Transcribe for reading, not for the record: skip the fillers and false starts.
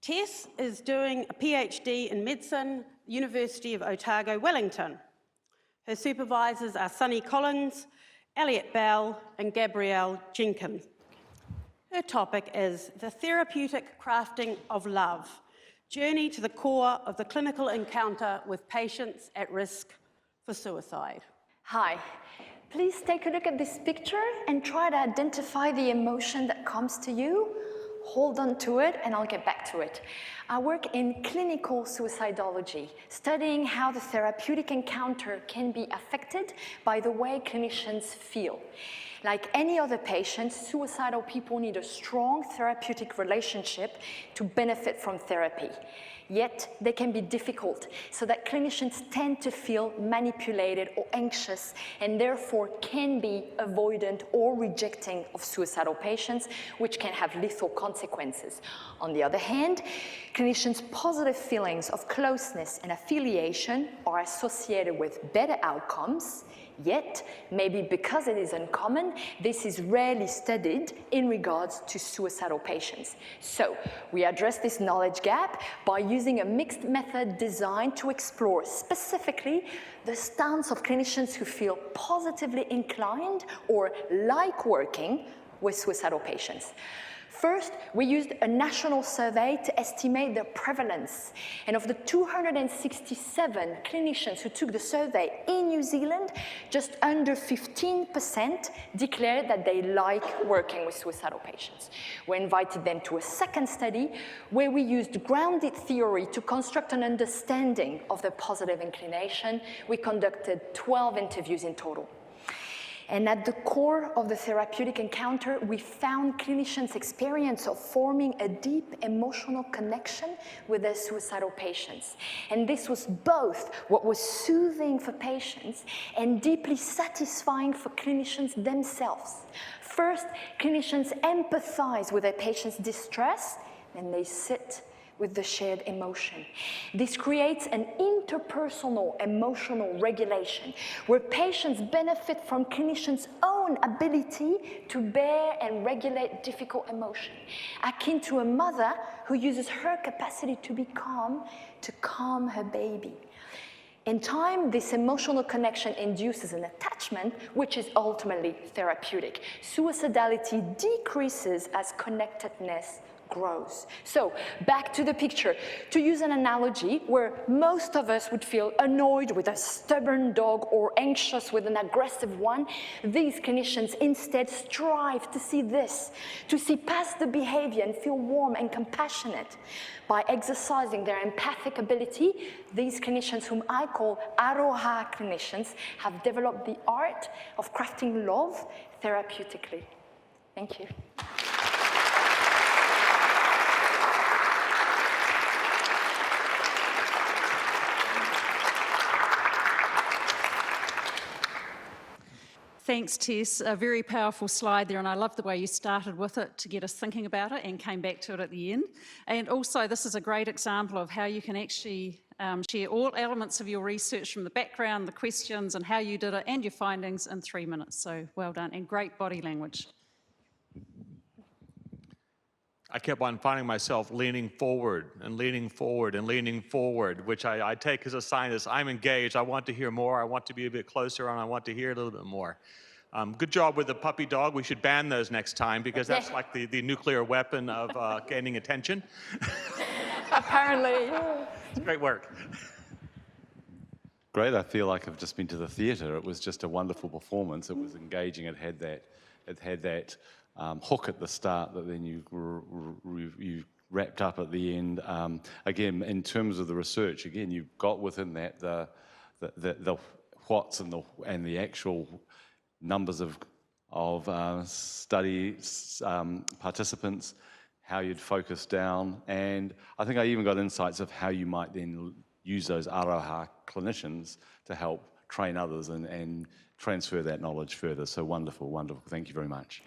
Tess is doing a PhD in medicine, University of Otago, Wellington. Her supervisors are Sunny Collins, Elliot Bell, and Gabrielle Jenkins. Her topic is the therapeutic crafting of love, journey to the core of the clinical encounter with patients at risk for suicide. Hi, please take a look at this picture and try to identify the emotion that comes to you. Hold on to it and I'll get back to it. I work in clinical suicidology, studying how the therapeutic encounter can be affected by the way clinicians feel. Like any other patient, suicidal people need a strong therapeutic relationship to benefit from therapy. Yet they can be difficult, so that clinicians tend to feel manipulated or anxious and therefore can be avoidant or rejecting of suicidal patients, which can have lethal consequences. On the other hand, clinicians' positive feelings of closeness and affiliation are associated with better outcomes. Yet, maybe because it is uncommon, this is rarely studied in regards to suicidal patients. So, we address this knowledge gap by using a mixed method designed to explore specifically the stance of clinicians who feel positively inclined or like working with suicidal patients. First, we used a national survey to estimate the prevalence. And of the 267 clinicians who took the survey in New Zealand, just under 15% declared that they like working with suicidal patients. We invited them to a second study where we used grounded theory to construct an understanding of their positive inclination. We conducted 12 interviews in total. And at the core of the therapeutic encounter, we found clinicians' experience of forming a deep emotional connection with their suicidal patients. And this was both what was soothing for patients and deeply satisfying for clinicians themselves. First, clinicians empathize with their patients' distress, and they sit with the shared emotion. This creates an interpersonal emotional regulation where patients benefit from clinicians' own ability to bear and regulate difficult emotion, akin to a mother who uses her capacity to be calm to calm her baby. In time, this emotional connection induces an attachment, which is ultimately therapeutic. Suicidality decreases as connectedness grows. So, back to the picture. To use an analogy where most of us would feel annoyed with a stubborn dog or anxious with an aggressive one, these clinicians instead strive to see this, to see past the behavior and feel warm and compassionate. By exercising their empathic ability, these clinicians, whom I call aroha clinicians, have developed the art of crafting love therapeutically. Thank you. Thanks, Tess. A very powerful slide there, and I love the way you started with it to get us thinking about it and came back to it at the end. And also, this is a great example of how you can actually share all elements of your research, from the background, the questions, and how you did it, and your findings in 3 minutes. So well done, and great body language. I kept on finding myself leaning forward and leaning forward and leaning forward, which I take as a sign that I'm engaged. I want to hear more. I want to be a bit closer, and I want to hear a little bit more. Good job with the puppy dog. We should ban those next time, because that's like the nuclear weapon of gaining attention. Apparently. It's great work. Great. I feel like I've just been to the theatre. It was just a wonderful performance. It was engaging. It had that hook at the start that then you wrapped up at the end. Again, in terms of the research, again, you've got within that the whats and the actual numbers of study participants, how you'd focus down, and I think I even got insights of how you might then use those aroha clinicians to help train others and transfer that knowledge further. So wonderful, wonderful. Thank you very much.